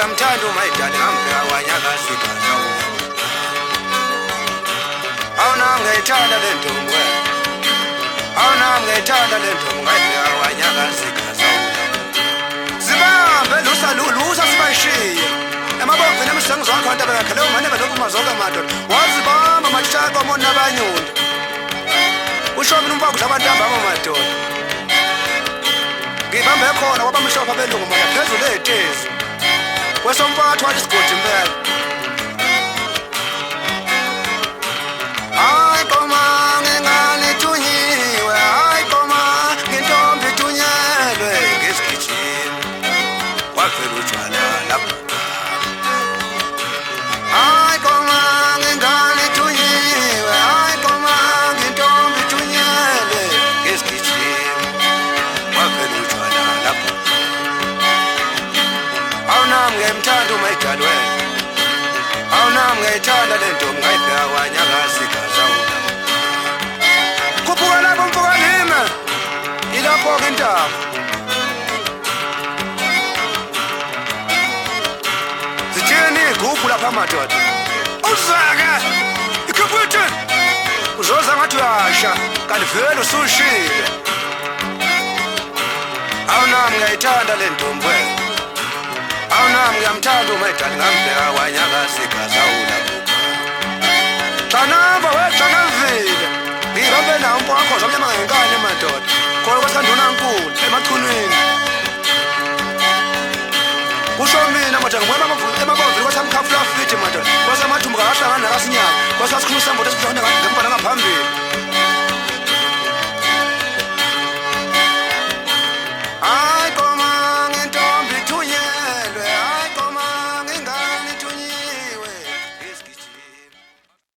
ngiyamthanda uMaidali ngambheka kwanyakazikaza awunami ngiyithanda le ntombi wena awunami ngiyithanda le ntombi ngayibheka kwanyakazikaza zibambe lusa sibashiye emabovini emshengizo wakho nto bekakhele umane belokhu mazoke madoda wazibamba matshaka omona nabanyunda ushomini umfaka kudla abantu abama madoda ngibambe khona kwabamhlophe abelungu moya phezulu ey'tezi kwesomfakathi wathi isigodi impela hayi koma ngengane thunyiwe hayi koma ngentombi thunyelwe ngesigijini kwavela utshwala lapho hayi koma ngengane thunyiwe hayi koma ngentombi thunyelwe ngesigijini kwavela utshwala lapho awunami ngiyamthanda uMaidali wena awunami ngiyithanda le ntombi ngayibheka kwanyakazikaza khuphuka lapho mfuka lime ilapho-ke intaba zithini iy'gubhu lapha madoda uzake ikhompyutha uzoza ngathi uyasha kanti vele usushile awunami ngiyayithanda le ntombi wena awunami ngiyamthanda uMaidali ngambheka kwanyakazikaza xanamba wexanamvile ngibambe nawo umfowakho zomnyama ngenkani madoda khona kwasandunankulu emachunwini kusho mina manje ngibona emabovini kwasamkhafula fithi madoda kwasamathumbu kahlangana nakasinyaka kwasasikhuluma samboto esihlangana ngemva nangaphambili